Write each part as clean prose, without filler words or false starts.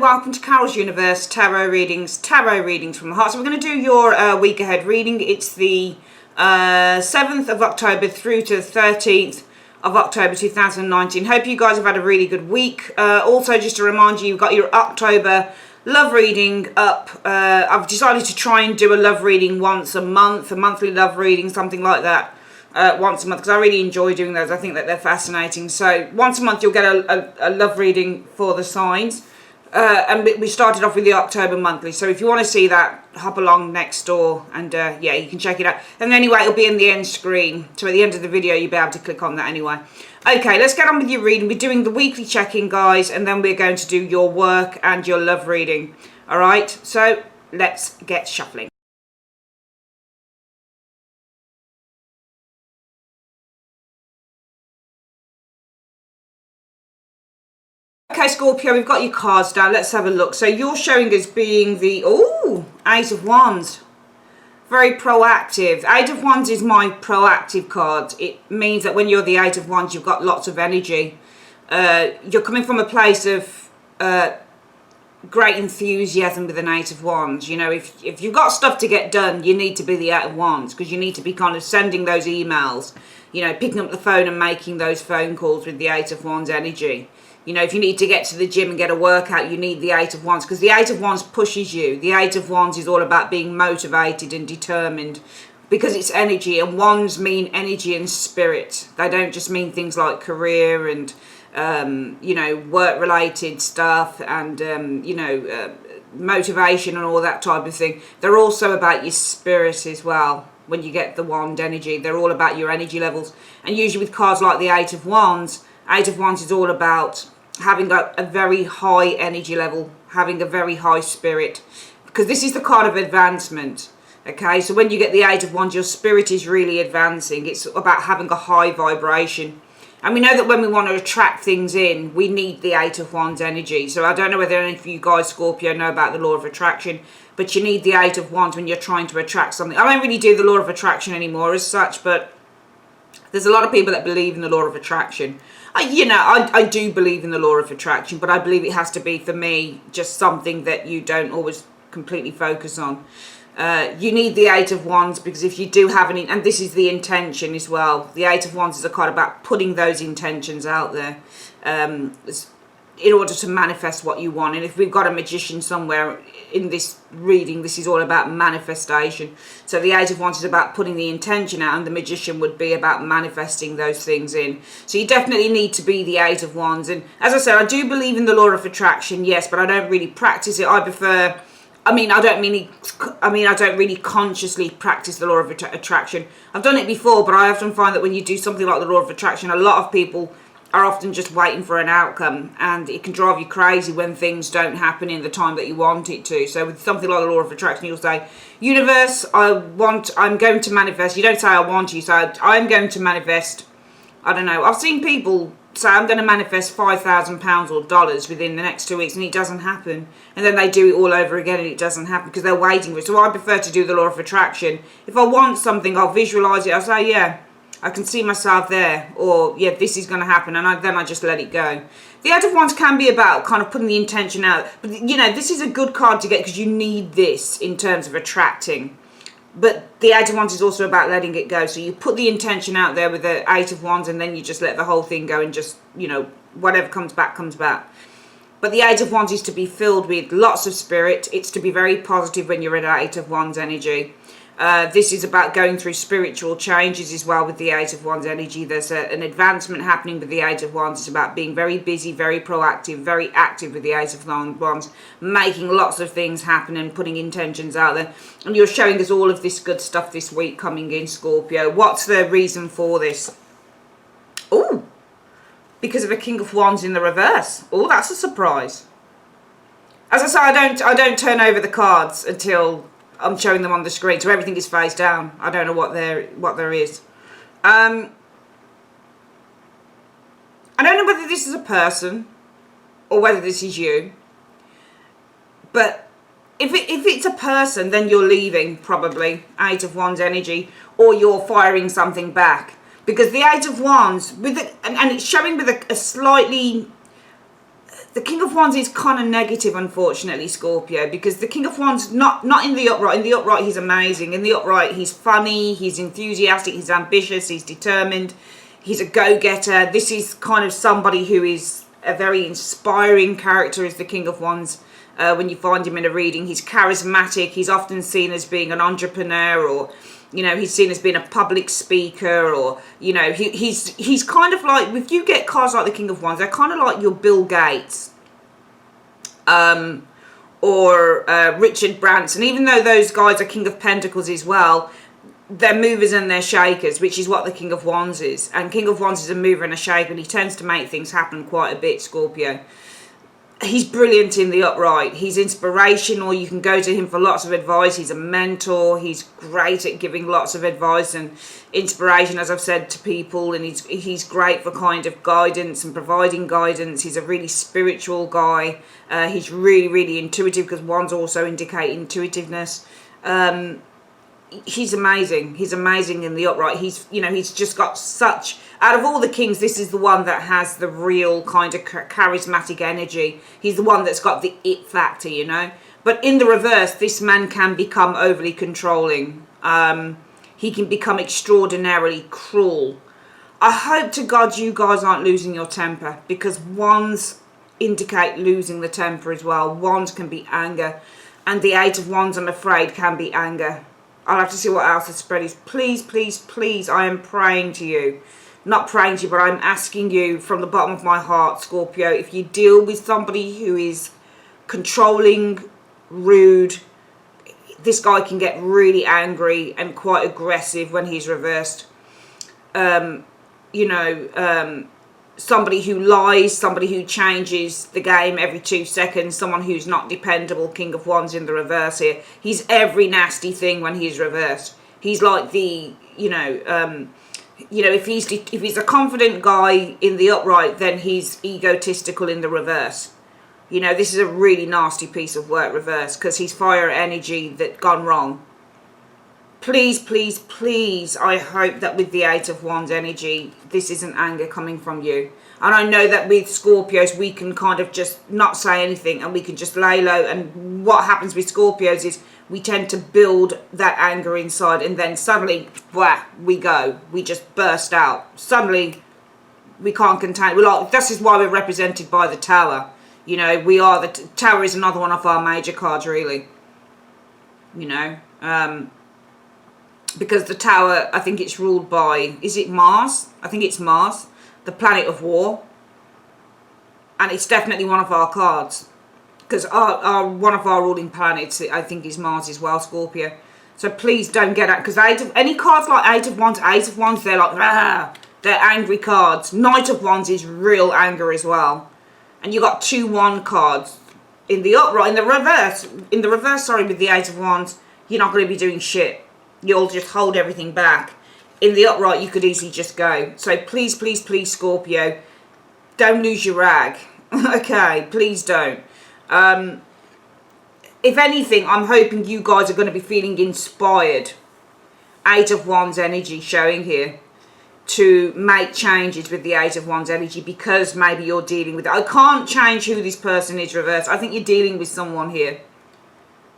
welcome to Carol's Universe Tarot Readings from the heart. So we're going to do your week ahead reading. It's the 7th of October through to the 13th of October 2019. Hope you guys have had a really good week. Also, just to remind you, you've got your October love reading up. I've decided to try and do a love reading once a month, a monthly love reading, something like that. Once a month, because I really enjoy doing those. I think that they're fascinating. So once a month you'll get a love reading for the signs, and we started off with the October monthly. So if you want to see that, hop along next door and yeah, you can check it out. And anyway, it'll be in the end screen, so at the end of the video you'll be able to click on that anyway. Okay, let's get on with your reading. We're doing the weekly check-in, guys, and then we're going to do your work and your love reading. All right, so let's get shuffling. Okay, Scorpio, we've got your cards down. Let's have a look. So you're showing as being the, Eight of Wands. Very proactive. Eight of Wands is my proactive card. It means that when you're the Eight of Wands, you've got lots of energy. You're coming from a place of great enthusiasm with an Eight of Wands. You know, if you've got stuff to get done, you need to be the Eight of Wands, because you need to be kind of sending those emails, you know, picking up the phone and making those phone calls with the Eight of Wands energy. You know, if you need to get to the gym and get a workout, you need the Eight of Wands, because the Eight of Wands pushes you. The Eight of Wands is all about being motivated and determined, because it's energy, and wands mean energy and spirit. They don't just mean things like career and, you know, work-related stuff and, you know, motivation and all that type of thing. They're also about your spirit as well. When you get the wand energy, they're all about your energy levels. And usually with cards like the Eight of Wands is all about having a very high energy level, having a very high spirit, because this is the card of advancement. Okay, so when you get the Eight of Wands, your spirit is really advancing. It's about having a high vibration. And we know that when we want to attract things in, we need the Eight of Wands energy. So I don't know whether any of you guys, Scorpio, know about the law of attraction, but you need the Eight of Wands when you're trying to attract something. I don't really do the law of attraction anymore as such, but there's a lot of people that believe in the law of attraction. I do believe in the law of attraction, but I believe it has to be, for me, just something that you don't always completely focus on. You need the Eight of Wands, because if you do have any, and this is the intention as well. The Eight of Wands is a card about putting those intentions out there in order to manifest what you want. And if we've got a magician somewhere in this reading, this is all about manifestation. So the Eight of Wands is about putting the intention out, and the magician would be about manifesting those things in. So you definitely need to be the Eight of Wands. And as I said, I do believe in the law of attraction, yes, but I don't really practice it. I prefer, I don't really consciously practice the law of attraction. I've done it before, but I often find that when you do something like the law of attraction, a lot of people are often just waiting for an outcome, and it can drive you crazy when things don't happen in the time that you want it to. So with something like the law of attraction, you'll say, universe, I'm going to manifest. You don't say I want, you say I'm going to manifest. I don't know, I've seen people say I'm going to manifest £5,000 or dollars within the next 2 weeks, and it doesn't happen. And then they do it all over again and it doesn't happen because they're waiting for it. So I prefer to do the law of attraction. If I want something, I'll visualize it. I'll say, yeah, I can see myself there, or yeah, this is going to happen, and then I just let it go. The Eight of Wands can be about kind of putting the intention out, but you know, this is a good card to get because you need this in terms of attracting. But the Eight of Wands is also about letting it go. So you put the intention out there with the Eight of Wands, and then you just let the whole thing go, and just, you know, whatever comes back, comes back. But the Eight of Wands is to be filled with lots of spirit. It's to be very positive when you're in Eight of Wands energy. This is about going through spiritual changes as well with the Eight of Wands energy. There's an advancement happening with the Eight of Wands. It's about being very busy, very proactive, very active with the Eight of Wands, making lots of things happen and putting intentions out there. And you're showing us all of this good stuff this week coming in, Scorpio. What's the reason for this? Oh, because of a King of Wands in the reverse. Oh, that's a surprise. As I say, I don't turn over the cards until I'm showing them on the screen, so everything is face down. I don't know what there is. I don't know whether this is a person or whether this is you. But if it's a person, then you're leaving, probably, Eight of Wands energy, or you're firing something back. Because the Eight of Wands, and it's showing with a slightly the King of Wands is kind of negative, unfortunately, Scorpio, because the King of Wands, not in the upright. In the upright, he's amazing. In the upright, he's funny, he's enthusiastic, he's ambitious, he's determined, he's a go-getter. This is kind of somebody who is a very inspiring character as the King of Wands. When you find him in a reading, he's charismatic. He's often seen as being an entrepreneur, or he's seen as being a public speaker, or he's kind of like, if you get cards like the King of Wands, they're kind of like your Bill Gates, or Richard Branson. Even though those guys are King of Pentacles as well, they're movers and they're shakers, which is what the King of Wands is. And King of Wands is a mover and a shaker, and he tends to make things happen quite a bit, Scorpio. He's brilliant in the upright. He's inspirational. You can go to him for lots of advice. He's a mentor. He's great at giving lots of advice and inspiration, as I've said to people. And he's great for kind of guidance and providing guidance. He's a really spiritual guy. He's really, really intuitive, because wands also indicate intuitiveness. He's amazing. He's amazing in the upright. He's just got such, out of all the kings, this is the one that has the real kind of charismatic energy. He's the one that's got the it factor, But in the reverse, this man can become overly controlling. He can become extraordinarily cruel. I hope to God you guys aren't losing your temper, because wands indicate losing the temper as well. Wands can be anger, and the Eight of Wands, I'm afraid, can be anger. I'll have to see what else the spread is. Please, please, please, I am praying to you. Not praying to you, but I'm asking you from the bottom of my heart, Scorpio, if you deal with somebody who is controlling, rude, this guy can get really angry and quite aggressive when he's reversed. Somebody who lies, somebody who changes the game every 2 seconds, someone who's not dependable, King of Wands in the reverse here. He's every nasty thing when he's reversed. He's like the, if he's a confident guy in the upright, then he's egotistical in the reverse. This is a really nasty piece of work, reverse, because he's fire energy that gone wrong. Please, please, please, I hope that with the Eight of Wands energy, this isn't anger coming from you. And I know that with Scorpios, we can kind of just not say anything, and we can just lay low. And what happens with Scorpios is we tend to build that anger inside, and then suddenly, wah, we go. We just burst out. Suddenly, we can't contain. This is why we're represented by the Tower. We are the Tower is another one of our major cards, really. Because the Tower, I think it's ruled by, is it Mars? I think it's Mars, the planet of war. And it's definitely one of our cards. Because one of our ruling planets, I think, is Mars as well, Scorpio. So please don't get out, because any cards like Eight of Wands, they're like, rah, they're angry cards. Knight of Wands is real anger as well. And you got 2-1 cards. In the upright, in the reverse, with the Eight of Wands, you're not going to be doing shit. You'll just hold everything back. In the upright, you could easily just go. So please, please, please, Scorpio, don't lose your rag. Okay, please don't. If anything, I'm hoping you guys are going to be feeling inspired. Eight of Wands energy showing here. To make changes with the Eight of Wands energy, because maybe you're dealing with it. I can't change who this person is reversed. I think you're dealing with someone here.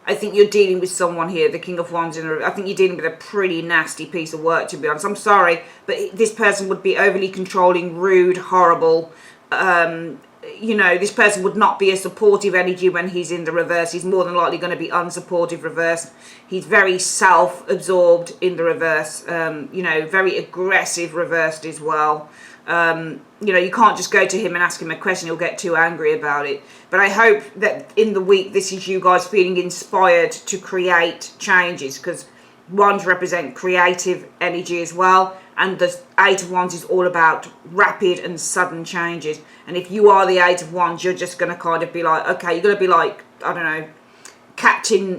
The King of Wands in the, I think you're dealing with a pretty nasty piece of work, to be honest. I'm sorry, but this person would be overly controlling, rude, horrible. This person would not be a supportive energy when he's in the reverse. He's more than likely going to be unsupportive reversed. He's very self-absorbed in the reverse. Very aggressive reversed as well. You can't just go to him and ask him a question. He'll get too angry about it. But I hope that in the week, this is you guys feeling inspired to create changes, because Wands represent creative energy as well. And the Eight of Wands is all about rapid and sudden changes. And if you are the Eight of Wands, you're just going to kind of be like, okay, you're going to be like, I don't know,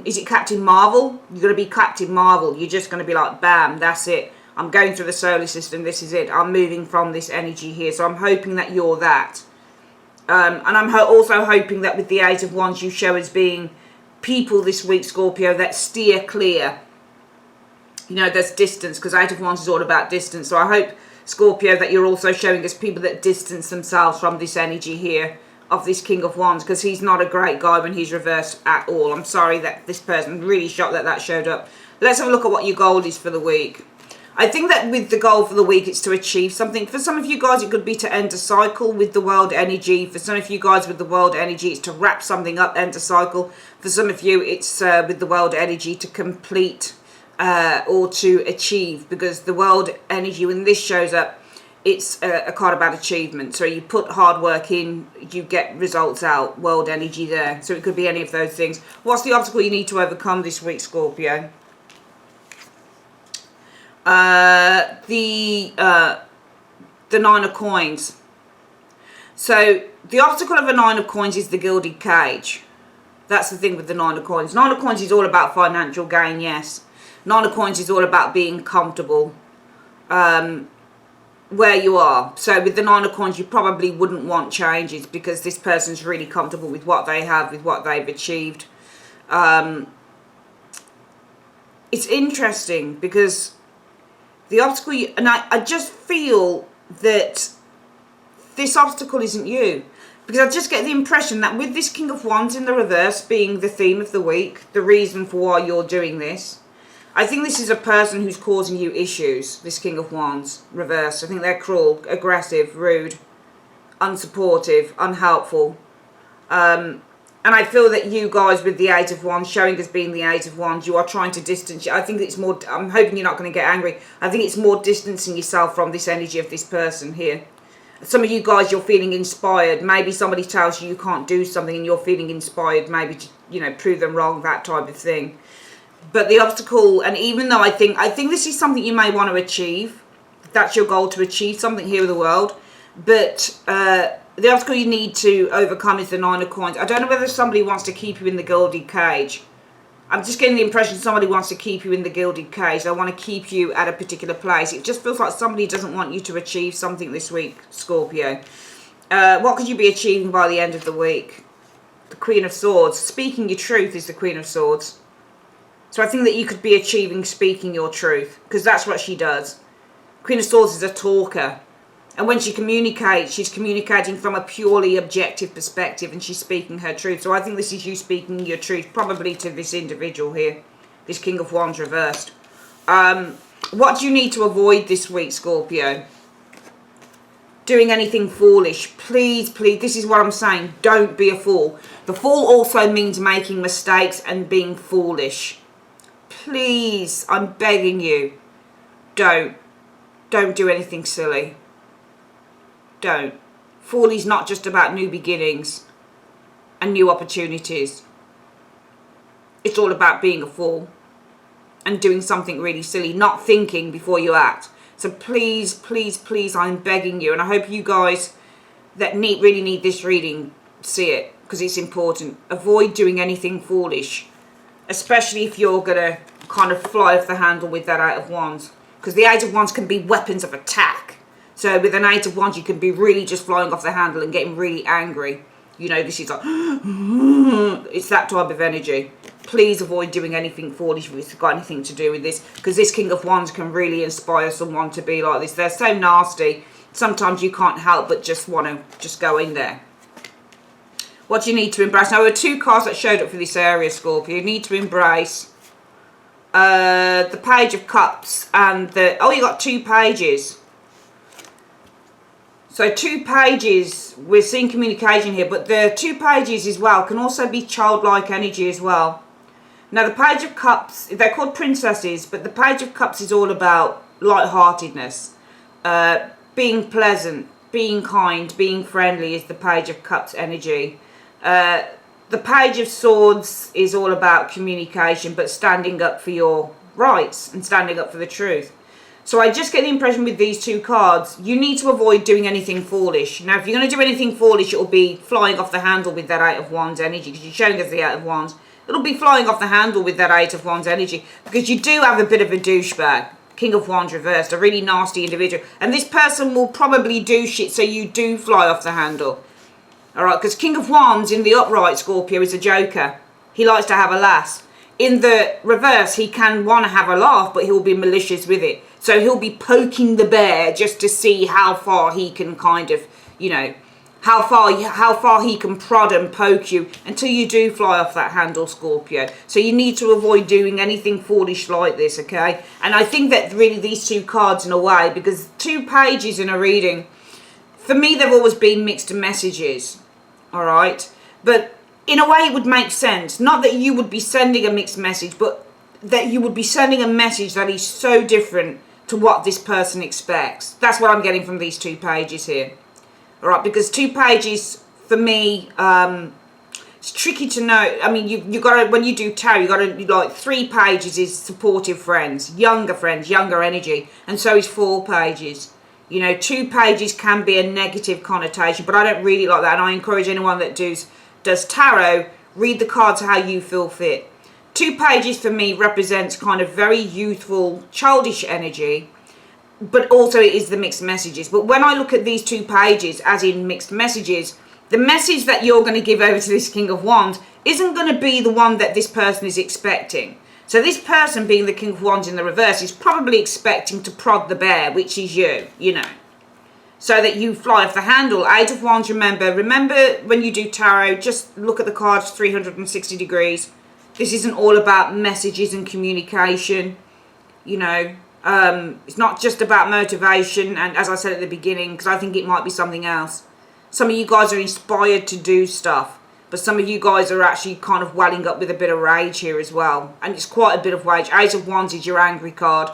is it Captain Marvel? You're going to be Captain Marvel. You're just going to be like, bam, that's it. I'm going through the solar system. This is it. I'm moving from this energy here. So I'm hoping that you're that. And I'm also hoping that with the Eight of Wands, you show as being people this week, Scorpio, that steer clear. There's distance, because Eight of Wands is all about distance. So I hope, Scorpio, that you're also showing us people that distance themselves from this energy here. of this King of Wands, because he's not a great guy when he's reversed at all. I'm sorry that this person, really shocked that that showed up. Let's have a look at what your goal is for the week. I think that with the goal for the week, it's to achieve something. For some of you guys, it could be to end a cycle with the world energy. For some of you guys with the world energy, it's to wrap something up, end a cycle. For some of you, it's with the world energy to complete or to achieve, because the world energy, when this shows up, it's a card about achievement. So you put hard work in, you get results out, world energy there. So it could be any of those things. What's the obstacle you need to overcome this week, Scorpio? The Nine of Coins. So the obstacle of a Nine of Coins is the gilded cage. That's the thing with the Nine of Coins. Nine of Coins is all about financial gain, yes. Nine of Coins is all about being comfortable where you are. So with the Nine of Coins, you probably wouldn't want changes, because this person's really comfortable with what they have, with what they've achieved. It's interesting because the obstacle, and I just feel that this obstacle isn't you, because I just get the impression that with this King of Wands in the reverse being the theme of the week, the reason for why you're doing this, I think this is a person who's causing you issues, this King of Wands reverse. I think they're cruel, aggressive, rude, unsupportive, unhelpful. And I feel that you guys with the Eight of Wands, showing as being the Eight of Wands, you are trying to distance. I think it's more, I'm hoping you're not going to get angry. I think it's more distancing yourself from this energy of this person here. Some of you guys, you're feeling inspired. Maybe somebody tells you you can't do something and you're feeling inspired, maybe to, you know, prove them wrong, that type of thing. But the obstacle, and even though I think this is something you may want to achieve, that's your goal, to achieve something here with the world, but the obstacle you need to overcome is the Nine of Coins. I don't know whether somebody wants to keep you in the gilded cage. I'm just getting the impression somebody wants to keep you in the gilded cage. They want to keep you at a particular place. It just feels like somebody doesn't want you to achieve something this week, Scorpio. What could you be achieving by the end of the week? The Queen of Swords. Speaking your truth is the Queen of Swords. So I think that you could be achieving speaking your truth, because that's what she does. Queen of Swords is a talker. And when she communicates, she's communicating from a purely objective perspective, and she's speaking her truth. So I think this is you speaking your truth, probably to this individual here, this King of Wands reversed. What do you need to avoid this week, Scorpio? Doing anything foolish. Please, please, this is what I'm saying. Don't be a fool. The fool also means making mistakes and being foolish. Please, I'm begging you, don't do anything silly. Don't. Fool is not just about new beginnings and new opportunities. It's all about being a fool and doing something really silly, not thinking before you act. So please, please, please, I'm begging you, and I hope you guys that really need this reading see it, because it's important. Avoid doing anything foolish, especially if you're going to kind of fly off the handle with that Eight of Wands, because the Eight of Wands can be weapons of attack. So with an Eight of Wands, you can be really just flying off the handle and getting really angry. You know, this is like, it's that type of energy. Please avoid doing anything foolish if it's got anything to do with this, because this King of Wands can really inspire someone to be like this. They're so nasty, sometimes you can't help but just want to just go in there. What do you need to embrace? Now, there are two cards that showed up for this area, Scorpio. You need to embrace the Page of Cups and the... Oh, you got two pages. So two pages, we're seeing communication here, but the two pages as well can also be childlike energy as well. Now, the Page of Cups, they're called princesses, but the Page of Cups is all about lightheartedness, being pleasant, being kind, being friendly is the Page of Cups energy. The Page of Swords is all about communication, but standing up for your rights and standing up for the truth. So I just get the impression with these two cards, you need to avoid doing anything foolish. Now, if you're going to do anything foolish, it will be flying off the handle with that Eight of Wands energy, because you're showing us the Eight of Wands. It'll be flying off the handle with that Eight of Wands energy, because you do have a bit of a douchebag. King of Wands reversed, a really nasty individual. And this person will probably do shit so you do fly off the handle. Alright, because King of Wands in the upright, Scorpio, is a joker. He likes to have a laugh. In the reverse, he can want to have a laugh, but he'll be malicious with it. So he'll be poking the bear just to see how far he can kind of, you know, how far he can prod and poke you until you do fly off that handle, Scorpio. So you need to avoid doing anything foolish like this, okay? And I think that really these two cards in a way, because 2 pages in a reading, for me they've always been mixed messages, all right? But in a way it would make sense, not that you would be sending a mixed message, but that you would be sending a message that is so different to what this person expects. That's what I'm getting from these 2 pages here. All right, because 2 pages for me, it's tricky to know. I mean, you got to, when you do tarot, you got to, like, 3 pages is supportive friends, younger energy, and so is 4 pages. You know, 2 pages can be a negative connotation, but I don't really like that, and I encourage anyone that does tarot, read the cards how you feel fit. 2 pages for me represents kind of very youthful, childish energy, but also it is the mixed messages. But when I look at these 2 pages, as in mixed messages, the message that you're going to give over to this King of Wands isn't going to be the one that this person is expecting. So this person, being the King of Wands in the reverse, is probably expecting to prod the bear, which is you know, so that you fly off the handle. 8 of Wands, remember when you do tarot, just look at the cards 360 degrees. This isn't all about messages and communication, you know. It's not just about motivation, and as I said at the beginning, because I think it might be something else. Some of you guys are inspired to do stuff, but some of you guys are actually kind of welling up with a bit of rage here as well, and it's quite a bit of rage. 8 of Wands is your angry card.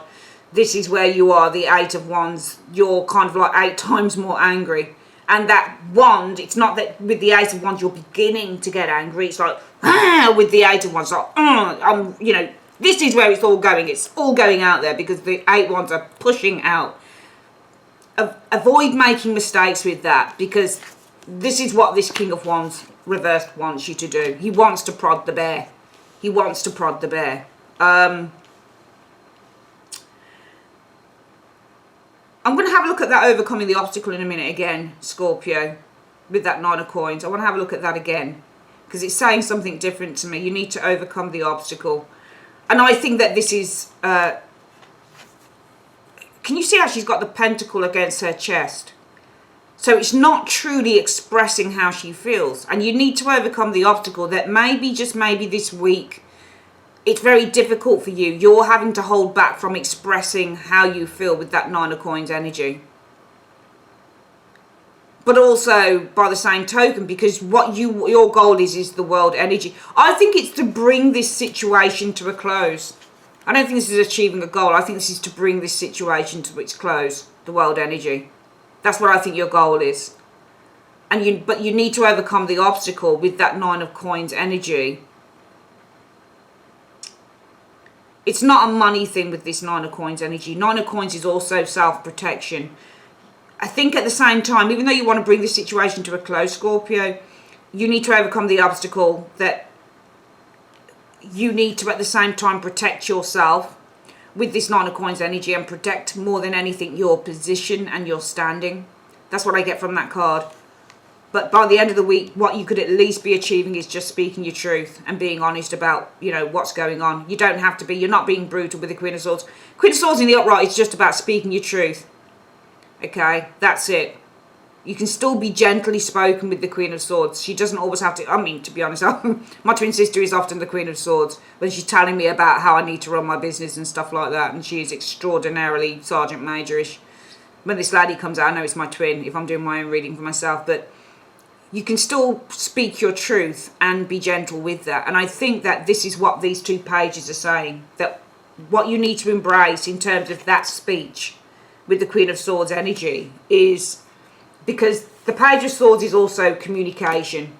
This is where you are, the 8 of Wands. You're kind of like 8 times more angry, and that wand, it's not that with the 8 of Wands you're beginning to get angry. It's like with the 8 of Wands, like you know. This is where it's all going. It's all going out there because the 8 wands are pushing out. Avoid making mistakes with that, because this is what this King of Wands reversed wants you to do. He wants to prod the bear. He wants to prod the bear. I'm going to have a look at that overcoming the obstacle in a minute again, Scorpio, with that 9 of coins. I want to have a look at that again because it's saying something different to me. You need to overcome the obstacle. And I think that this is, can you see how she's got the pentacle against her chest? So it's not truly expressing how she feels. And you need to overcome the obstacle that maybe, just maybe this week, it's very difficult for you. You're having to hold back from expressing how you feel with that 9 of coins energy. But also, by the same token, because what your goal is the world energy. I think it's to bring this situation to a close. I don't think this is achieving a goal. I think this is to bring this situation to its close, the world energy. That's what I think your goal is. But you need to overcome the obstacle with that 9 of coins energy. It's not a money thing with this 9 of coins energy. 9 of coins is also self-protection. I think at the same time, even though you want to bring this situation to a close, Scorpio, you need to overcome the obstacle that you need to at the same time protect yourself with this 9 of coins energy, and protect more than anything your position and your standing. That's what I get from that card. But by the end of the week, what you could at least be achieving is just speaking your truth and being honest about, you know, what's going on. You don't have to be, you're not being brutal with the Queen of Swords. Queen of Swords in the upright is just about speaking your truth. Okay, that's it. You can still be gently spoken with the Queen of Swords. She doesn't always have to, I mean, to be honest, my twin sister is often the Queen of Swords when she's telling me about how I need to run my business and stuff like that, and she is extraordinarily Sergeant Majorish. When this lady comes out, I know it's my twin if I'm doing my own reading for myself, but you can still speak your truth and be gentle with that. And I think that this is what these 2 pages are saying, that what you need to embrace in terms of that speech with the Queen of Swords energy is, because the Page of Swords is also communication.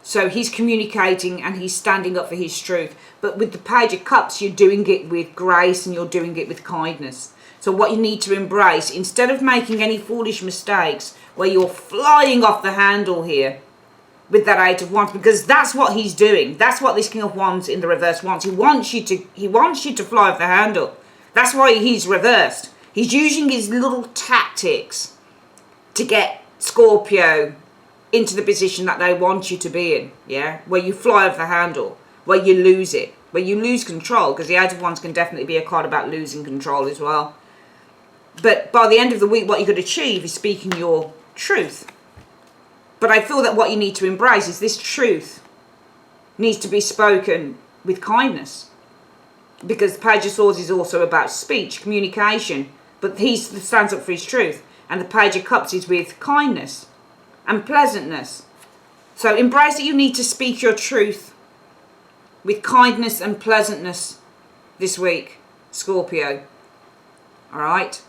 So he's communicating and he's standing up for his truth. But with the Page of Cups, you're doing it with grace and you're doing it with kindness. So what you need to embrace, instead of making any foolish mistakes where you're flying off the handle here with that 8 of Wands, because that's what he's doing. That's what this King of Wands in the reverse wants. He wants you to fly off the handle. That's why he's reversed. He's using his little tactics to get Scorpio into the position that they want you to be in, yeah? Where you fly off the handle, where you lose it, where you lose control, because the 8 of Wands can definitely be a card about losing control as well. But by the end of the week, what you could achieve is speaking your truth. But I feel that what you need to embrace is this truth needs to be spoken with kindness. Because the Page of Swords is also about speech, communication. But he stands up for his truth. And the Page of Cups is with kindness and pleasantness. So embrace that you need to speak your truth with kindness and pleasantness this week, Scorpio. Alright?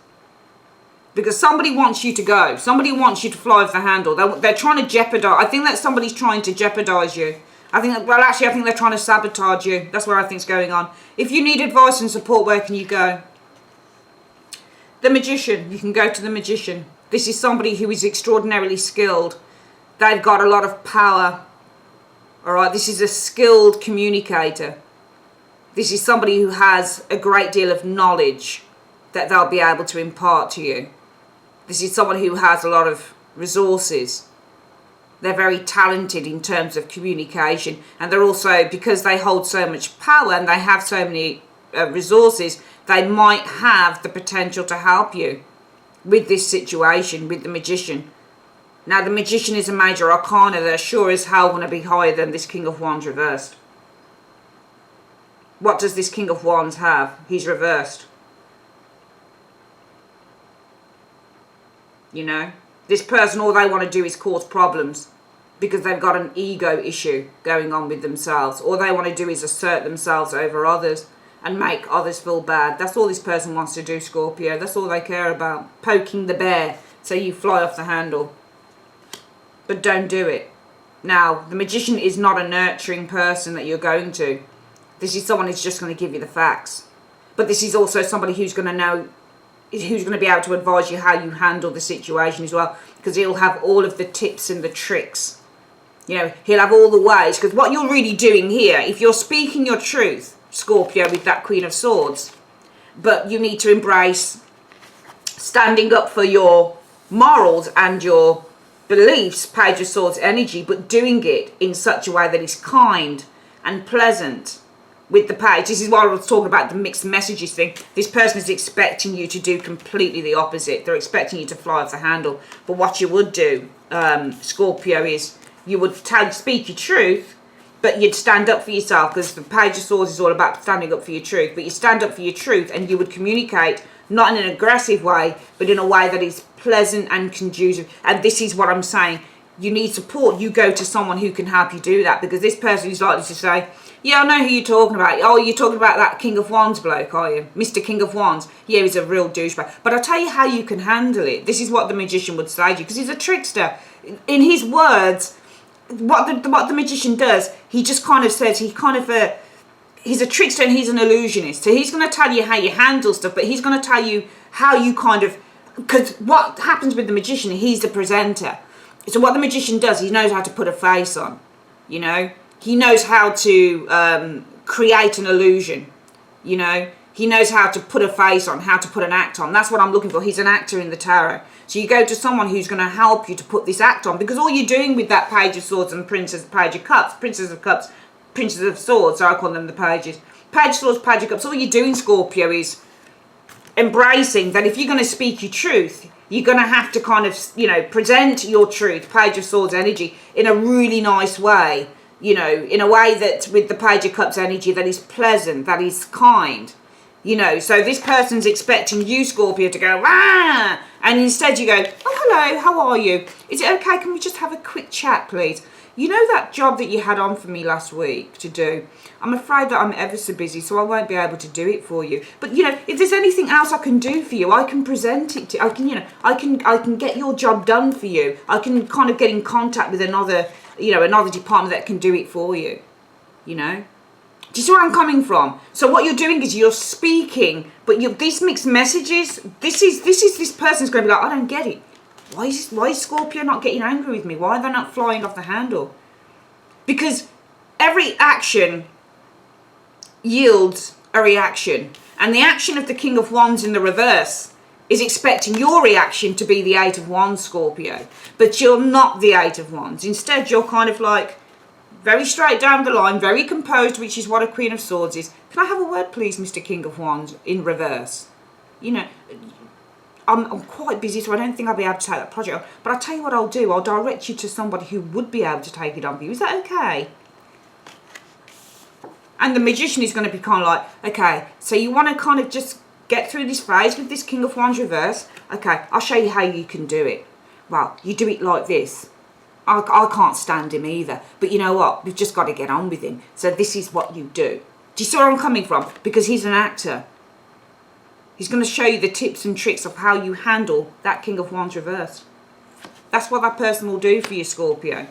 Because somebody wants you to go. Somebody wants you to fly off the handle. They're trying to jeopardize. I think that somebody's trying to jeopardize you. I think they're trying to sabotage you. That's what I think's going on. If you need advice and support, where can you go? The Magician. You can go to the Magician. This is somebody who is extraordinarily skilled. They've got a lot of power. Alright, this is a skilled communicator. This is somebody who has a great deal of knowledge that they'll be able to impart to you. This is someone who has a lot of resources. They're very talented in terms of communication, and they're also, because they hold so much power and they have so many resources, they might have the potential to help you with this situation, with the Magician. Now, the Magician is a major arcana. They're sure as hell going to be higher than this King of Wands reversed. What does this King of Wands have? He's reversed. You know, this person, all they want to do is cause problems because they've got an ego issue going on with themselves. All they want to do is assert themselves over others and make others feel bad. That's all this person wants to do, Scorpio. That's all they care about. Poking the bear so you fly off the handle. But don't do it. Now, the Magician is not a nurturing person that you're going to. This is someone who's just going to give you the facts. But this is also somebody who's going to know, who's going to be able to advise you how you handle the situation as well, because he'll have all of the tips and the tricks. You know, he'll have all the ways, because what you're really doing here, if you're speaking your truth, Scorpio, with that Queen of Swords, but you need to embrace standing up for your morals and your beliefs, Page of Swords energy, but doing it in such a way that is kind and pleasant. With the Page, this is why I was talking about the mixed messages thing. This person is expecting you to do completely the opposite. They're expecting you to fly off the handle. But what you would do, Scorpio, is you would speak your truth, but you'd stand up for yourself, because the Page of Swords is all about standing up for your truth. But you stand up for your truth, and you would communicate not in an aggressive way, but in a way that is pleasant and conducive. And this is what I'm saying. You need support. You go to someone who can help you do that, because this person is likely to say, yeah, I know who you're talking about. Oh, you're talking about that King of Wands bloke, are you? Mr. King of Wands. Yeah, he's a real douchebag. But I'll tell you how you can handle it. This is what the Magician would say to you, because he's a trickster. In his words, what the Magician does, he just kind of says, he's a trickster and he's an illusionist. So he's going to tell you how you handle stuff, but he's going to tell you how you kind of, because what happens with the Magician, he's the presenter. So what the Magician does, he knows how to put a face on, you know. He knows how to create an illusion, you know. He knows how to put a face on, how to put an act on. That's what I'm looking for. He's an actor in the tarot. So you go to someone who's going to help you to put this act on, because all you're Doing with that Page of Swords and Page of Cups, Princess of Cups, Princess of Swords, so I call them the pages. Page of Swords, Page of Cups, all you're doing, Scorpio, is embracing that if you're going to speak your truth, you're going to have to kind of, you know, present your truth, Page of Swords energy, in a really nice way. You know, in a way that with the Page of Cups energy that is pleasant, that is kind. You know, so this person's expecting you, Scorpio, to go, ah! And instead you go, oh, hello, how are you? Is it okay? Can we just have a quick chat, please? You know that job that you had on for me last week to do? I'm afraid that I'm ever so busy, so I won't be able to do it for you. But, you know, if there's anything else I can do for you, I can present it to you. I can, you know, I can get your job done for you. I can kind of get in contact with another, you know, another department that can do it for you, you know. Do you see where I'm coming from? So what you're doing is you're speaking, but these mixed messages, this person's going to be like, I don't get it. Why is Scorpio not getting angry with me? Why are they not flying off the handle? Because every action yields a reaction. And the action of the King of Wands in the reverse is expecting your reaction to be the Eight of Wands, Scorpio. But you're not the Eight of Wands. Instead, you're kind of like very straight down the line, very composed, which is what a Queen of Swords is. Can I have a word, please, Mr. King of Wands, in reverse? You know, I'm quite busy, so I don't think I'll be able to take that project on. But I'll tell you what I'll do. I'll direct you to somebody who would be able to take it on for you. Is that okay? And the Magician is going to be kind of like, okay, so you want to kind of just get through this phase with this King of Wands reverse. Okay, I'll show you how you can do it. Well, you do it like this. I can't stand him either. But you know what? We've just got to get on with him. So this is what you do. Do you see where I'm coming from? Because he's an actor. He's going to show you the tips and tricks of how you handle that King of Wands reverse. That's what that person will do for you, Scorpio.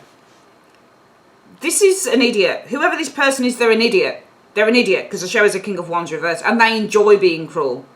This is an idiot. Whoever this person is, they're an idiot. They're an idiot because the show is a King of Wands reverse. And they enjoy being cruel.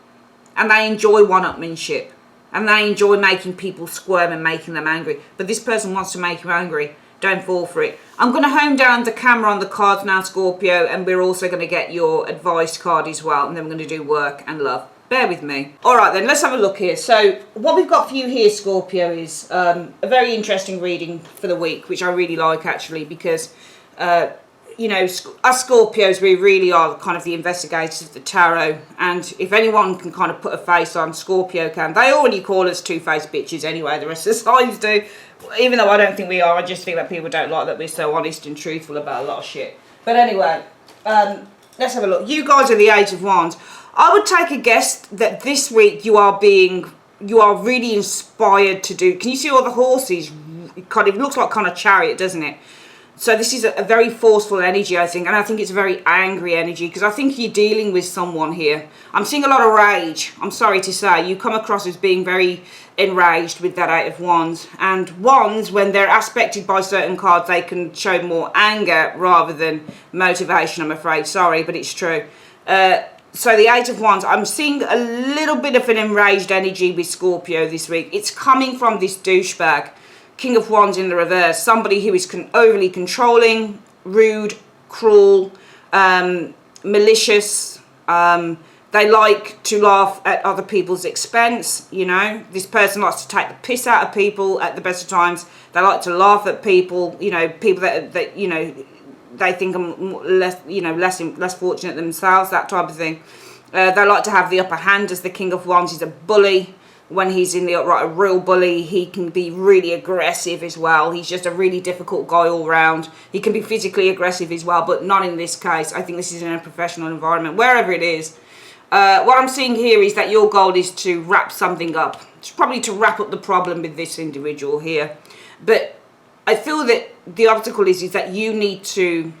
And they enjoy one-upmanship. And they enjoy making people squirm and making them angry. But this person wants to make you angry. Don't fall for it. I'm going to home down the camera on the cards now, Scorpio. And we're also going to get your advice card as well. And then we're going to do work and love. Bear with me. Alright then, let's have a look here. So, what we've got for you here, Scorpio, is a very interesting reading for the week, which I really like, actually, because, you know, us Scorpios, we really are kind of the investigators of the tarot, and if anyone can kind of put a face on, Scorpio can. They already call us two-faced bitches anyway, the rest of the signs do, even though I don't think we are. I just think that people don't like that we're so honest and truthful about a lot of shit. But anyway, let's have a look. You guys are the Age of Wands. I would take a guess that this week you are really inspired to do. Can you see all the horses? It looks like kind of chariot, doesn't it? So this is a very forceful energy, I think, and I think it's a very angry energy because I think you're dealing with someone here. I'm seeing a lot of rage. I'm sorry to say, you come across as being very enraged with that Eight of Wands. And Wands, when they're aspected by certain cards, they can show more anger rather than motivation, I'm afraid. Sorry, but it's true. So the Eight of Wands, I'm seeing a little bit of an enraged energy with Scorpio this week. It's coming from this douchebag, King of Wands in the reverse. Somebody who is overly controlling, rude, cruel, malicious. They like to laugh at other people's expense, you know. This person likes to take the piss out of people at the best of times. They like to laugh at people, you know, people that you know, they think are less fortunate themselves, that type of thing. They like to have the upper hand as the King of Wands. He's a bully. When he's in the upright, a real bully, he can be really aggressive as well. He's just a really difficult guy all round. He can be physically aggressive as well, but not in this case. I think this is in a professional environment, wherever it is. What I'm seeing here is that your goal is to wrap something up. It's probably to wrap up the problem with this individual here. But I feel that the obstacle is that you need to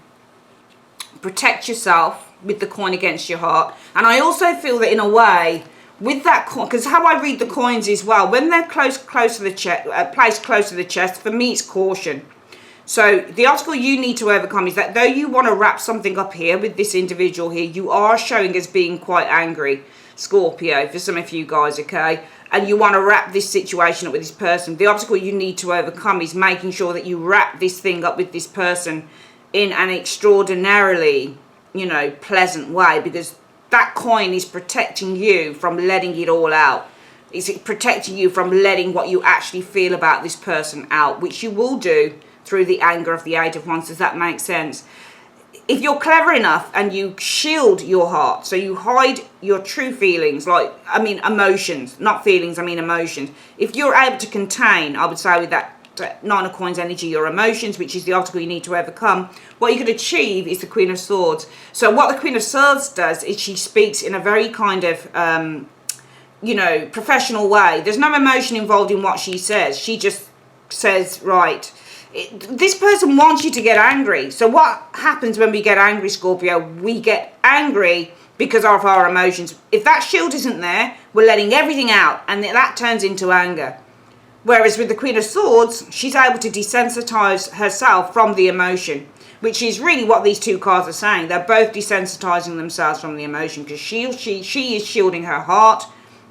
protect yourself with the coin against your heart. And I also feel that in a way, with that coin, because how I read the coins as well, when they're close to the chest, placed close to the chest, for me it's caution. So the obstacle you need to overcome is that though you want to wrap something up here with this individual here, you are showing as being quite angry, Scorpio, for some of you guys, okay? And you want to wrap this situation up with this person. The obstacle you need to overcome is making sure that you wrap this thing up with this person in an extraordinarily, you know, pleasant way, because that coin is protecting you from letting it all out. It's protecting you from letting what you actually feel about this person out, which you will do through the anger of the Eight of Wands. Does that make sense? If you're clever enough and you shield your heart, so you hide your true feelings, emotions, not feelings, emotions. If you're able to contain, I would say with that Nine of Coins energy, your emotions, which is the obstacle you need to overcome, what you could achieve is the Queen of Swords. So what the Queen of Swords does is she speaks in a very kind of, professional way. There's no emotion involved in what she says. She just says, right, this person wants you to get angry. So what happens when we get angry, Scorpio? We get angry because of our emotions. If that shield isn't there, we're letting everything out, and that turns into anger. Whereas with the Queen of Swords, she's able to desensitize herself from the emotion, which is really what these two cards are saying. They're both desensitizing themselves from the emotion, because she is shielding her heart,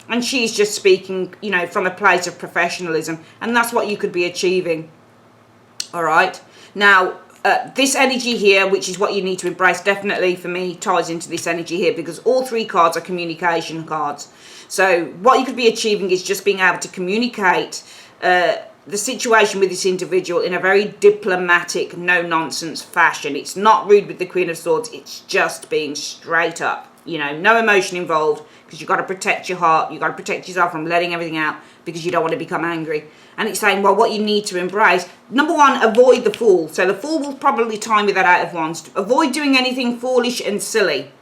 and she's just speaking, from a place of professionalism, and that's what you could be achieving. All right. Now, this energy here, which is what you need to embrace, definitely for me ties into this energy here, because all three cards are communication cards. So what you could be achieving is just being able to communicate the situation with this individual in a very diplomatic, no-nonsense fashion. It's not rude with the Queen of Swords. It's just being straight up. You know, no emotion involved, because you've got to protect your heart. You've got to protect yourself from letting everything out, because you don't want to become angry. And it's saying, well, what you need to embrace, number one, avoid the Fool. So the Fool will probably time with that Eight of Wands. Avoid doing anything foolish and silly.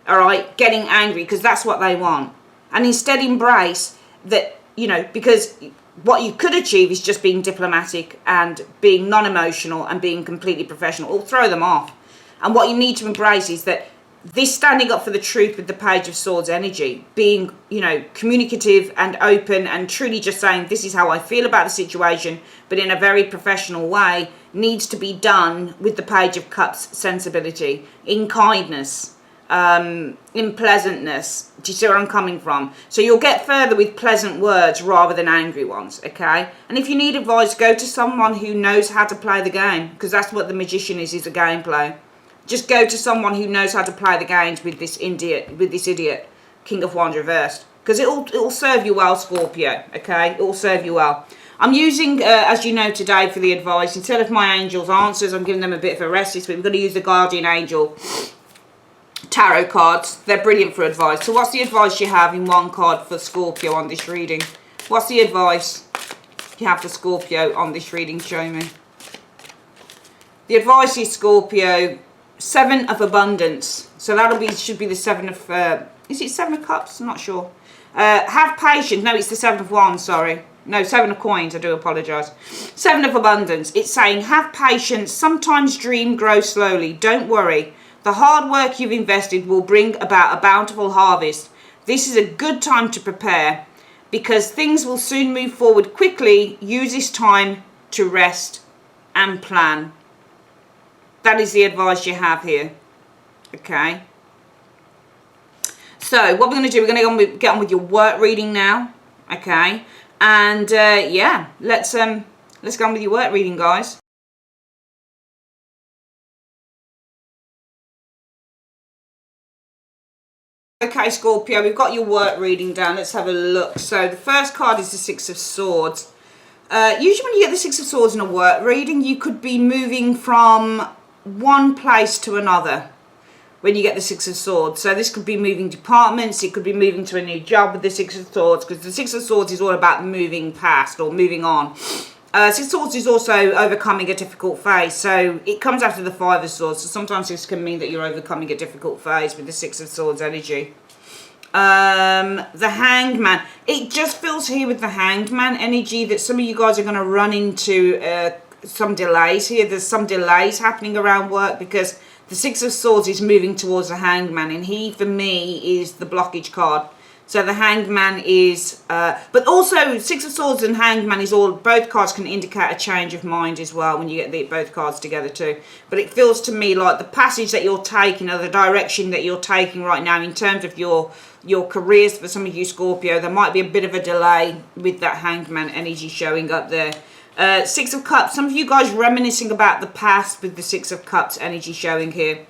All right, getting angry, because that's what they want. And instead embrace that, you know, because what you could achieve is just being diplomatic and being non-emotional and being completely professional. Or throw them off. And what you need to embrace is that this standing up for the truth with the Page of Swords energy, being, you know, communicative and open and truly just saying, this is how I feel about the situation, but in a very professional way, needs to be done with the Page of Cups sensibility, in kindness, in pleasantness. Do you see where I'm coming from? So you'll get further with pleasant words rather than angry ones, okay? And if you need advice, go to someone who knows how to play the game, because that's what the Magician is a gameplay. Just go to someone who knows how to play the games with this idiot, King of Wands reversed. Because it'll serve you well, Scorpio, okay? It'll serve you well. I'm using, as you know today, for the advice, instead of my angels' answers, I'm giving them a bit of a rest this week. We're going to use the Guardian Angel tarot cards. They're brilliant for advice. So what's the advice you have in one card for Scorpio on this reading? What's the advice you have for Scorpio on this reading? Show me. The advice is, Scorpio, 7 of Abundance. So should be the 7 of, is it 7 of Cups? I'm not sure. Have patience. No, it's the 7 of Wands, sorry. No, 7 of Coins, I do apologise. 7 of Abundance. It's saying, have patience. Sometimes dream grows slowly. Don't worry. The hard work you've invested will bring about a bountiful harvest. This is a good time to prepare, because things will soon move forward quickly. Use this time to rest and plan. That is the advice you have here. Okay. So what we're going to do, we're going to get on with your work reading now. Okay. And yeah, let's get on with your work reading, guys. Okay, Scorpio, we've got your work reading down. Let's have a look. So the first card is the Six of Swords. Usually when you get the Six of Swords in a work reading, you could be moving from one place to another when you get the Six of Swords. So this could be moving departments, it could be moving to a new job with the Six of Swords, because the Six of Swords is all about moving past or moving on. Six of Swords is also overcoming a difficult phase, so it comes after the Five of Swords, so sometimes this can mean that you're overcoming a difficult phase with the Six of Swords energy. The Hanged Man, it just feels here with the Hanged Man energy that some of you guys are going to run into some delays here. There's some delays happening around work, because the Six of Swords is moving towards the Hanged Man, and he, for me, is the blockage card. So the Hanged Man is, but also Six of Swords and Hanged Man is all, both cards can indicate a change of mind as well when you get both cards together too. But it feels to me like the passage that you're taking, or the direction that you're taking right now in terms of your careers, for some of you Scorpio, there might be a bit of a delay with that Hanged Man energy showing up there. Six of Cups, some of you guys reminiscing about the past with the Six of Cups energy showing here.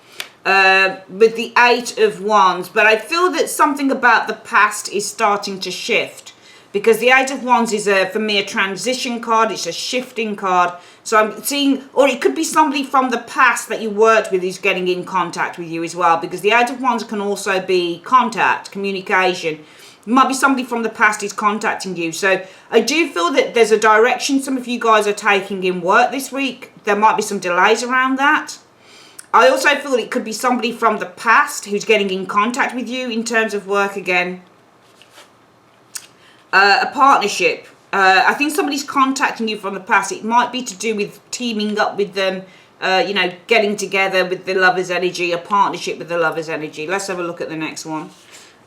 With the Eight of Wands, but I feel that something about the past is starting to shift, because the Eight of Wands is for me a transition card. It's a shifting card. So I'm seeing, or it could be somebody from the past that you worked with who's getting in contact with you as well, because the Eight of Wands can also be contact, communication. It might be somebody from the past who's contacting you. So I do feel that there's a direction some of you guys are taking in work this week. There might be some delays around that. I also feel it could be somebody from the past who's getting in contact with you in terms of work again. A partnership. I think somebody's contacting you from the past. It might be to do with teaming up with them, you know, getting together with the Lover's energy, a partnership with the Lover's energy. Let's have a look at the next one.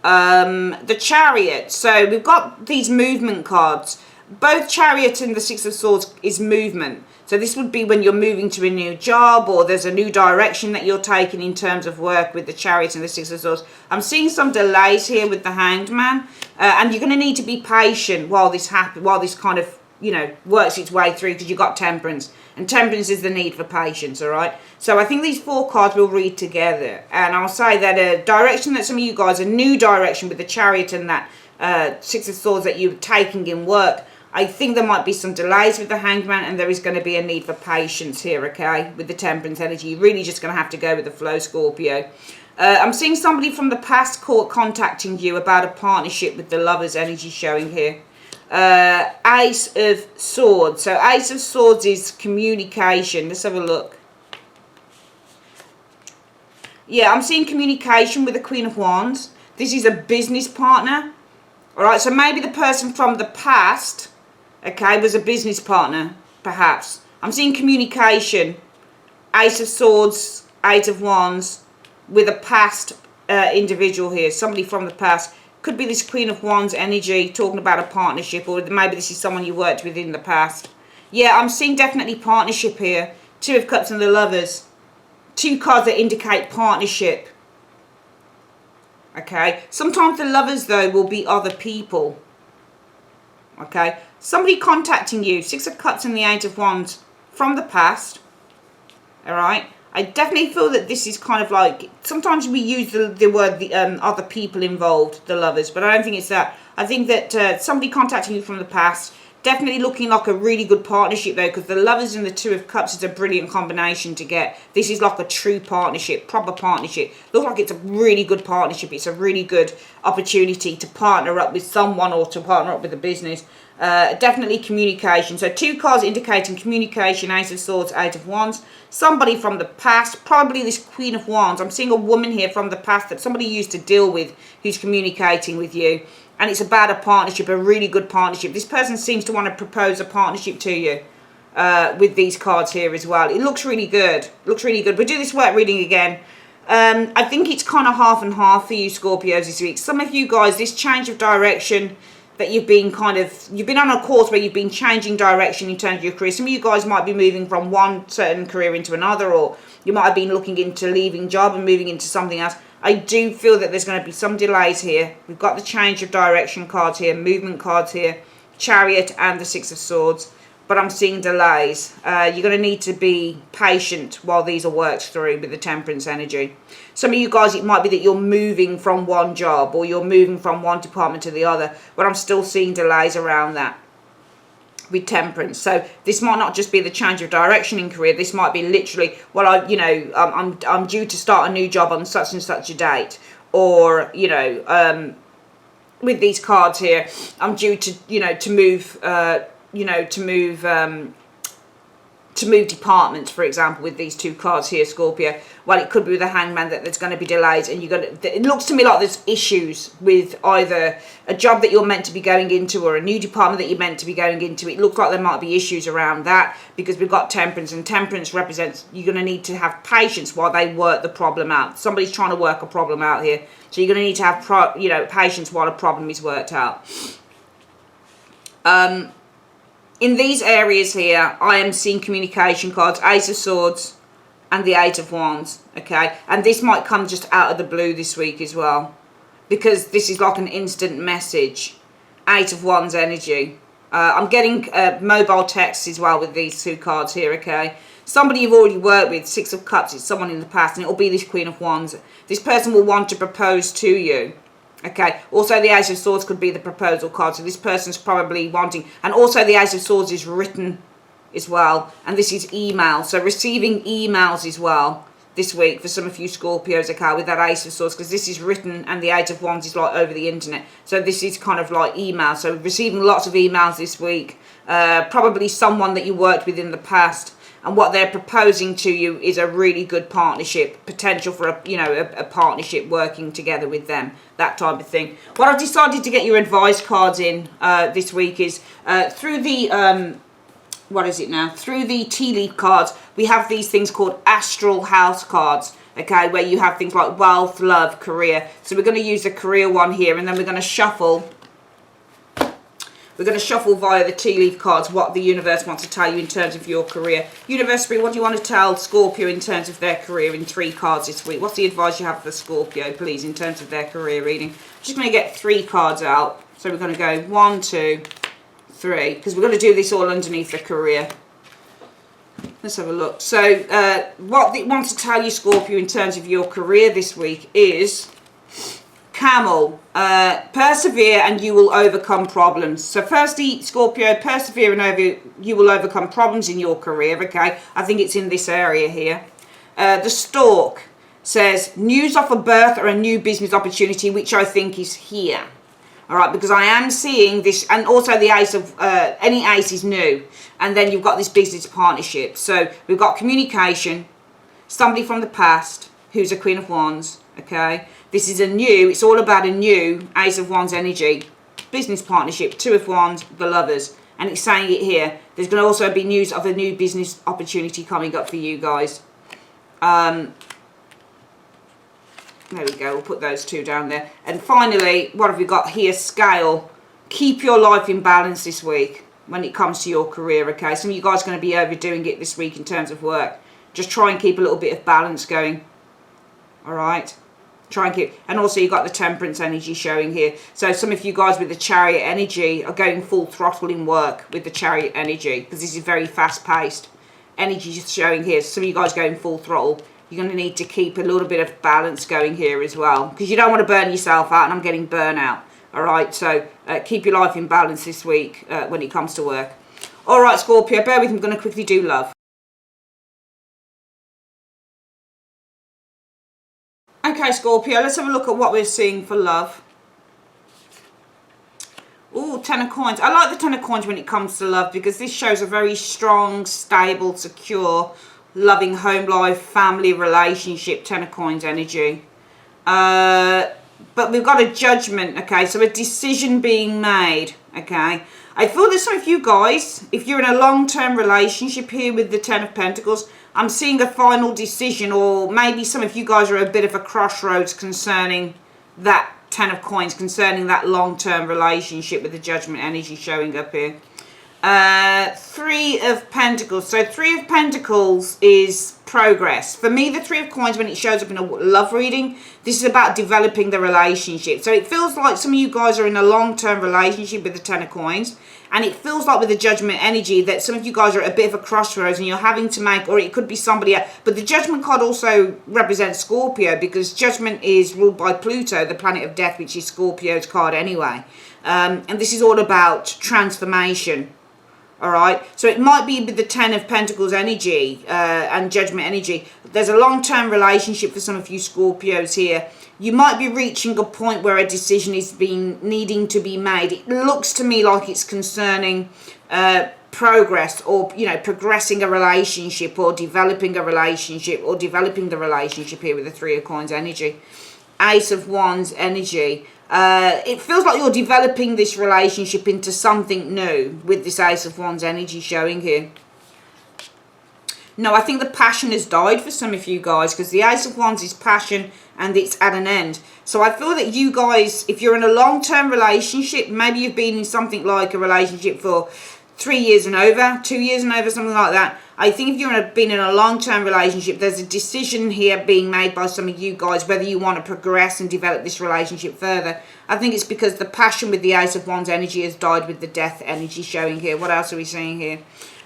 The Chariot. So we've got these movement cards. Both Chariot and the Six of Swords is movement. So this would be when you're moving to a new job, or there's a new direction that you're taking in terms of work with the Chariot and the Six of Swords. I'm seeing some delays here with the Hanged Man, and you're going to need to be patient while this happens, while this kind of, you know, works its way through, because you've got Temperance, and Temperance is the need for patience. All right. So I think these four cards will read together, and I'll say that a direction that some of you guys, a new direction with the Chariot and that Six of Swords that you're taking in work. I think there might be some delays with the Hanged Man, and there is going to be a need for patience here, okay, with the Temperance energy. You're really just going to have to go with the flow, Scorpio. I'm seeing somebody from the past contacting you about a partnership with the Lovers energy showing here. Ace of Swords. So Ace of Swords is communication. Let's have a look. Yeah, I'm seeing communication with the Queen of Wands. This is a business partner. Alright, so maybe the person from the past, okay, was a business partner, perhaps. I'm seeing communication. Ace of Swords, Eight of Wands, with a past individual here. Somebody from the past. Could be this Queen of Wands energy talking about a partnership, or maybe this is someone you worked with in the past. Yeah, I'm seeing definitely partnership here. Two of Cups and the Lovers. Two cards that indicate partnership. Okay. Sometimes the Lovers, though, will be other people. Okay. Somebody contacting you. Six of Cups and the Eight of Wands from the past. Alright. I definitely feel that this is kind of like, sometimes we use the word other people involved, the Lovers, but I don't think it's that. I think that somebody contacting you from the past, definitely looking like a really good partnership though, because the Lovers and the Two of Cups is a brilliant combination to get. This is like a true partnership, proper partnership. Looks like it's a really good partnership. It's a really good opportunity to partner up with someone or to partner up with a business. Definitely communication. So two cards indicating communication, Ace of Swords, Eight of Wands. Somebody from the past, probably this Queen of Wands. I'm seeing a woman here from the past that somebody used to deal with who's communicating with you. And it's about a partnership, a really good partnership. This person seems to want to propose a partnership to you with these cards here as well. It looks really good. Looks really good. We'll do this work reading again. I think it's kind of half and half for you Scorpios this week. Some of you guys, this change of direction that you've been on a course where you've been changing direction in terms of your career. Some of you guys might be moving from one certain career into another, or you might have been looking into leaving job and moving into something else. I do feel that there's going to be some delays here. We've got the change of direction cards here, movement cards here, Chariot and the Six of Swords. But I'm seeing delays. You're going to need to be patient while these are worked through with the Temperance energy. Some of you guys, it might be that you're moving from one job or you're moving from one department to the other. But I'm still seeing delays around that with Temperance. So this might not just be the change of direction in career. This might be literally, well, I'm due to start a new job on such and such a date. Or, with these cards here, I'm due to move departments, for example, with these two cards here, Scorpio. Well, it could be with a Hangman that there's going to be delays, and it looks to me like there's issues with either a job that you're meant to be going into or a new department that you're meant to be going into. It looks like there might be issues around that because we've got Temperance, and Temperance represents you're going to need to have patience while they work the problem out. Somebody's trying to work a problem out here, so you're going to need to have patience while a problem is worked out. In these areas here, I am seeing communication cards, Ace of Swords and the Eight of Wands, okay? And this might come just out of the blue this week as well, because this is like an instant message. Eight of Wands energy. I'm getting mobile texts as well with these two cards here, okay? Somebody you've already worked with, Six of Cups, it's someone in the past, and it will be this Queen of Wands. This person will want to propose to you. Okay, also the Ace of Swords could be the proposal card, so this person's probably wanting, and also the Ace of Swords is written as well, and this is email, so receiving emails as well this week for some of you Scorpios, okay, with that Ace of Swords, because this is written and the Eight of Wands is like over the internet, so this is kind of like email, so receiving lots of emails this week, probably someone that you worked with in the past. And what they're proposing to you is a really good partnership, potential for a partnership working together with them, that type of thing. What I've decided to get your advice cards in this week is through the, through the tea leaf cards, we have these things called astral house cards, okay, where you have things like wealth, love, career. So we're going to use the career one here, and then we're going to shuffle. We're going to shuffle via the tea leaf cards what the universe wants to tell you in terms of your career. Universe, what do you want to tell Scorpio in terms of their career in 3 cards this week? What's the advice you have for Scorpio, please, in terms of their career reading? I'm just going to get 3 cards out. So we're going to go 1, 2, 3, because we're going to do this all underneath the career. Let's have a look. So what it wants to tell you, Scorpio, in terms of your career this week is Camel. Persevere and you will overcome problems. So firstly, Scorpio, persevere and you will overcome problems in your career, okay? I think it's in this area here. The Stork. says news of a birth or a new business opportunity, which I think is here. All right, because I am seeing this, and also the ace of, any ace is new. And then you've got this business partnership. So we've got communication, somebody from the past who's a Queen of Wands, okay? This is a new, it's all about a new Ace of Wands energy, business partnership, Two of Wands, the Lovers. And it's saying it here. There's going to also be news of a new business opportunity coming up for you guys. There we go, we'll put those two down there. And finally, what have we got here? Scale. Keep your life in balance this week when it comes to your career, okay? Some of you guys are going to be overdoing it this week in terms of work. Just try and keep a little bit of balance going. All right? Try and keep... And also you've got the Temperance energy showing here. So some of you guys with the Chariot energy are going full throttle in work with the Chariot energy, because this is very fast-paced. Energy is showing here. Some of you guys going full throttle. You're going to need to keep a little bit of balance going here as well, because you don't want to burn yourself out, and I'm getting burnout. All right, so keep your life in balance this week when it comes to work. All right, Scorpio, bear with me. I'm going to quickly do love. Okay, Scorpio, let's have a look at what we're seeing for love. Ooh, Ten of Coins. I like the Ten of Coins when it comes to love, because this shows a very strong, stable, secure, loving home life, family relationship, Ten of Coins energy. But we've got a judgment, okay? So a decision being made, okay? I feel that some of you guys, if you're in a long-term relationship here with the Ten of Pentacles, I'm seeing a final decision, or maybe some of you guys are a bit of a crossroads concerning that Ten of Coins, concerning that long-term relationship with the Judgment energy showing up here. Three of Pentacles. So Three of Pentacles is progress. For me, the Three of Coins, when it shows up in a love reading, this is about developing the relationship. So it feels like some of you guys are in a long-term relationship with the Ten of Coins. And it feels like with the Judgment energy that some of you guys are at a bit of a crossroads and you're having to make, or it could be somebody else. But the Judgment card also represents Scorpio, because Judgment is ruled by Pluto, the planet of death, which is Scorpio's card anyway. And this is all about transformation. All right, so it might be with the Ten of Pentacles energy and Judgment energy. There's a long-term relationship for some of you Scorpios here. You might be reaching a point where a decision is needing to be made. It looks to me like it's concerning progress, or, you know, progressing a relationship, or developing a relationship, or developing the relationship here with the Three of Coins energy. Ace of Wands energy. It feels like you're developing this relationship into something new with this Ace of Wands energy showing here. No, I think the passion has died for some of you guys, because the Ace of Wands is passion and it's at an end. So I feel that you guys, if you're in a long-term relationship, maybe you've been in something like a relationship for 3 years and over, 2 years and over, something like that. I think if you've been in a long-term relationship, there's a decision here being made by some of you guys whether you want to progress and develop this relationship further. I think it's because the passion with the Ace of Wands energy has died with the Death energy showing here. What else are we seeing here?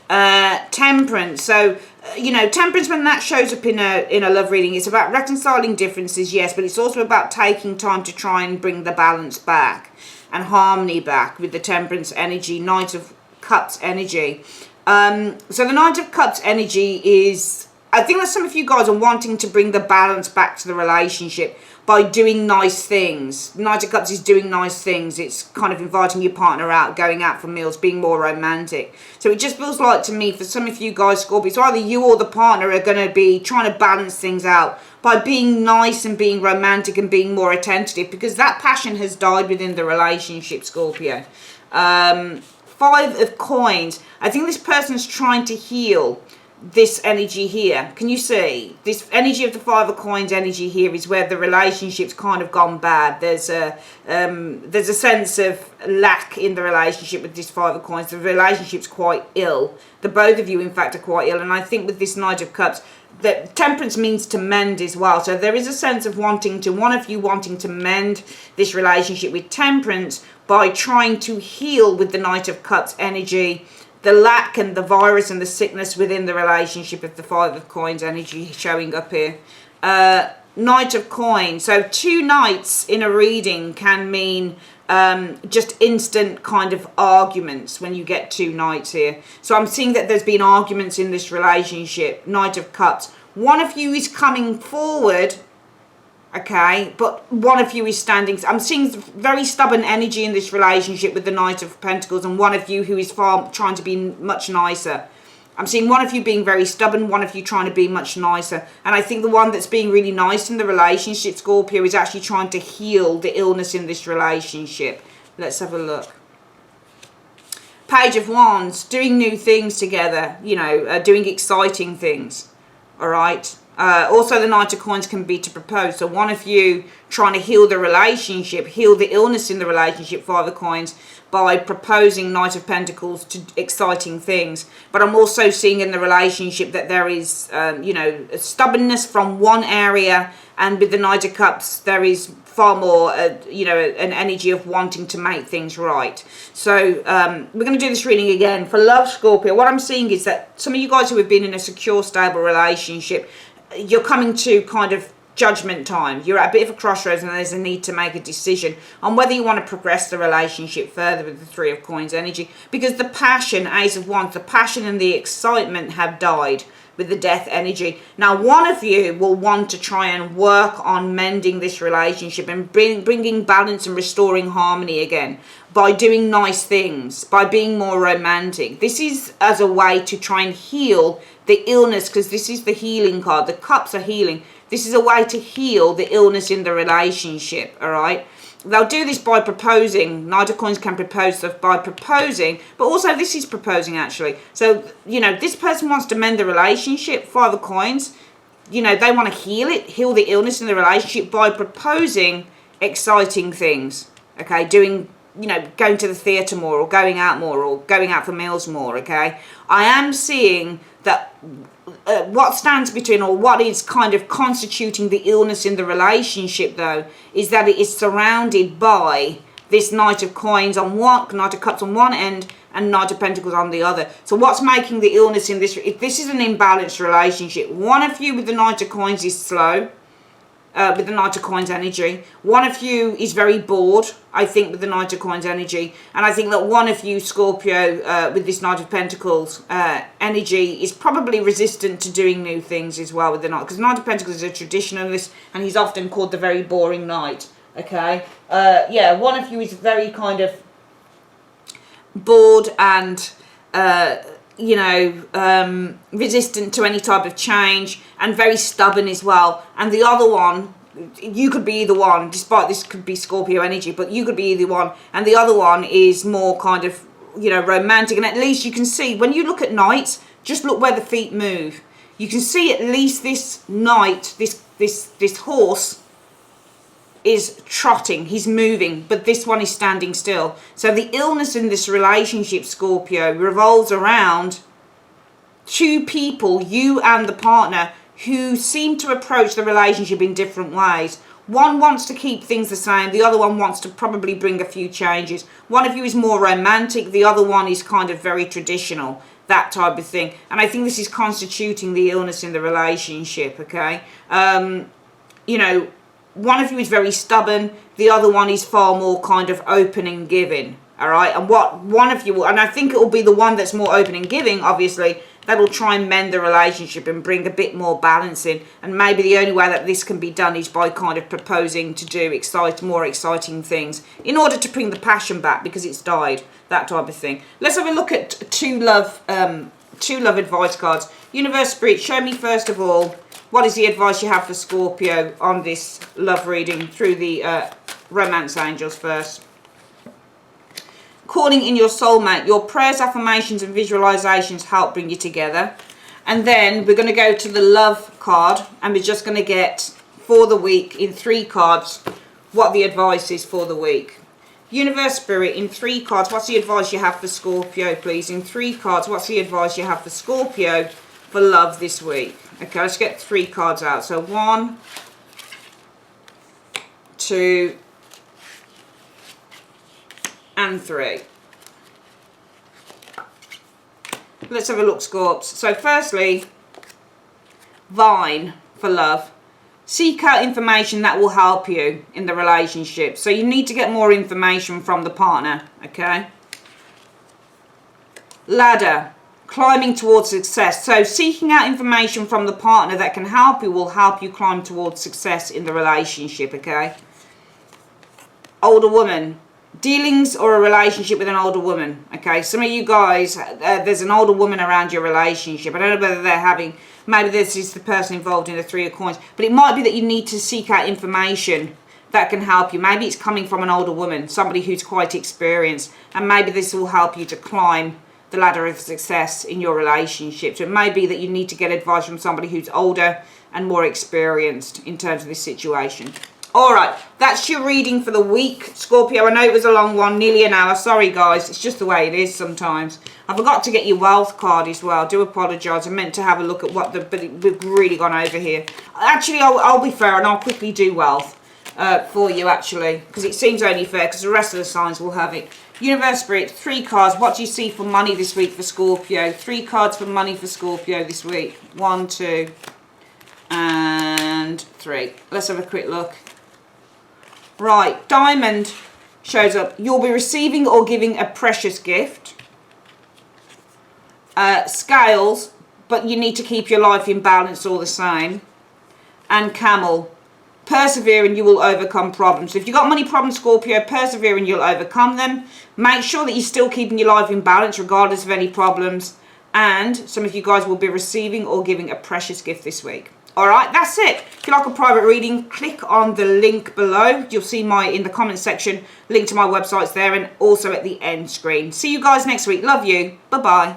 Temperance. So, you know, Temperance, when that shows up in a love reading, it's about reconciling differences, yes, but it's also about taking time to try and bring the balance back and harmony back with the Temperance energy, Knight of Cups energy. So the Knight of Cups energy is, I think that some of you guys are wanting to bring the balance back to the relationship by doing nice things. Knight of Cups is doing nice things. It's kind of inviting your partner out, going out for meals, being more romantic. So it just feels like to me, for some of you guys, Scorpios, either you or the partner are going to be trying to balance things out by being nice and being romantic and being more attentive, because that passion has died within the relationship, Scorpio. Five of Coins. I think this person's trying to heal this energy here. Can you see? This energy of the Five of Coins energy here is where the relationship's kind of gone bad. There's a sense of lack in the relationship with this Five of Coins. The relationship's quite ill. The both of you, in fact, are quite ill. And I think with this Knight of Cups, that Temperance means to mend as well. So there is a sense of wanting to, one of you wanting to mend this relationship with Temperance by trying to heal with the Knight of Cups energy the lack and the virus and the sickness within the relationship of the Five of Coins energy showing up here. Knight of Coins. So two knights in a reading can mean just instant kind of arguments when you get two knights here. So I'm seeing that there's been arguments in this relationship. Knight of Cups. One of you is coming forward okay, but one of you is standing. I'm seeing very stubborn energy in this relationship with the Knight of Pentacles, and one of you who is trying to be much nicer. I'm seeing one of you being very stubborn, one of you trying to be much nicer. And I think the one that's being really nice in the relationship, Scorpio, is actually trying to heal the illness in this relationship. Let's have a look. Page of Wands, doing new things together, you know, doing exciting things. All right. Also, the Knight of Coins can be to propose. So one of you trying to heal the relationship, heal the illness in the relationship, Five of Coins, by proposing Knight of Pentacles to exciting things. But I'm also seeing in the relationship that there is, you know, a stubbornness from one area. And with the Knight of Cups, there is far more, you know, an energy of wanting to make things right. So we're going to do this reading again. For love, Scorpio, what I'm seeing is that some of you guys who have been in a secure, stable relationship, you're coming to kind of judgment time. You're at a bit of a crossroads and there's a need to make a decision on whether you want to progress the relationship further with the Three of Coins energy. Because the passion, Ace of Wands, the passion and the excitement have died with the Death energy. Now, one of you will want to try and work on mending this relationship and bringing balance and restoring harmony again by doing nice things, by being more romantic. This is as a way to try and heal the illness, because this is the healing card. The cups are healing. This is a way to heal the illness in the relationship, all right? They'll do this by proposing. Knight of Coins can propose stuff by proposing, but also this is proposing actually. So, you know, this person wants to mend the relationship, Five of Coins. You know, they want to heal it, heal the illness in the relationship by proposing exciting things, okay? Doing, you know, going to the theatre more or going out for meals more, okay? I am seeing that what stands between, or what is kind of constituting the illness in the relationship though, is that it is surrounded by this Knight of Coins on one, Knight of Cups on one end and Knight of Pentacles on the other. So what's making the illness in this, if this is an imbalanced relationship, one of you with the Knight of Coins is slow, with the Knight of Coins energy. One of you is very bored, I think, with the Knight of Coins energy. And I think that one of you, Scorpio, with this Knight of Pentacles energy, is probably resistant to doing new things as well with the Knight. Because Knight of Pentacles is a traditionalist, and he's often called the very boring Knight. Okay? Yeah, one of you is very kind of bored and you know, resistant to any type of change and very stubborn as well. And the other one, you could be either one, despite this could be Scorpio energy, but you could be either one. And the other one is more kind of, you know, romantic. And at least you can see, when you look at knights, just look where the feet move. You can see at least this knight, this horse is trotting, he's moving, but this one is standing still. So the illness in this relationship, Scorpio, revolves around two people, you and the partner, who seem to approach the relationship in different ways. One wants to keep things the same, the other one wants to probably bring a few changes. One of you is more romantic, the other one is kind of very traditional, that type of thing. And I think this is constituting the illness in the relationship, okay? You know, one of you is very stubborn, the other one is far more kind of open and giving, all right? And what one of you will, and I think it will be the one that's more open and giving, obviously, that will try and mend the relationship and bring a bit more balance in. And maybe the only way that this can be done is by kind of proposing to do more exciting things in order to bring the passion back, because it's died, that type of thing. Let's have a look at two love advice cards. Universe, Spirit, show me first of all, what is the advice you have for Scorpio on this love reading through the romance angels first? Calling in your soulmate. Your prayers, affirmations and visualizations help bring you together. And then we're going to go to the love card, and we're just going to get for the week in 3 cards what the advice is for the week. Universe, Spirit, in 3 cards, what's the advice you have for Scorpio, please? In 3 cards, what's the advice you have for Scorpio for love this week? Okay, let's get 3 cards out. So 1, 2, and 3. Let's have a look, Scorps. So firstly, Vine for love. Seek out information that will help you in the relationship. So you need to get more information from the partner, okay? Ladder. climbing towards success. So seeking out information from the partner that can help you will help you climb towards success in the relationship, okay? Older woman. Dealings or a relationship with an older woman, okay? Some of you guys, there's an older woman around your relationship. I don't know whether they're having, maybe this is the person involved in the Three of Coins, but it might be that you need to seek out information that can help you. Maybe it's coming from an older woman, somebody who's quite experienced, and maybe this will help you to climb the ladder of success in your relationship. So it may be that you need to get advice from somebody who's older and more experienced in terms of this situation. All right, that's your reading for the week, Scorpio. I know it was a long one, nearly an hour. Sorry, guys. It's just the way it is sometimes. I forgot to get your wealth card as well. I do apologise. I meant to have a look at what but we've really gone over here. Actually, I'll be fair and I'll quickly do wealth for you, actually, because it seems only fair because the rest of the signs will have it. Universe Spirit, 3 cards. What do you see for money this week for Scorpio? 3 cards for money for Scorpio this week. 1, 2, and 3. Let's have a quick look. Right, Diamond shows up. You'll be receiving or giving a precious gift. Scales, but you need to keep your life in balance all the same. And Camel. Persevere and you will overcome problems. So if you've got money problems, Scorpio, persevere and you'll overcome them. Make sure that you're still keeping your life in balance regardless of any problems. And some of you guys will be receiving or giving a precious gift this week. Alright, that's it. If you like a private reading, click on the link below. You'll see in the comment section, link to my websites there and also at the end screen. See you guys next week. Love you. Bye-bye.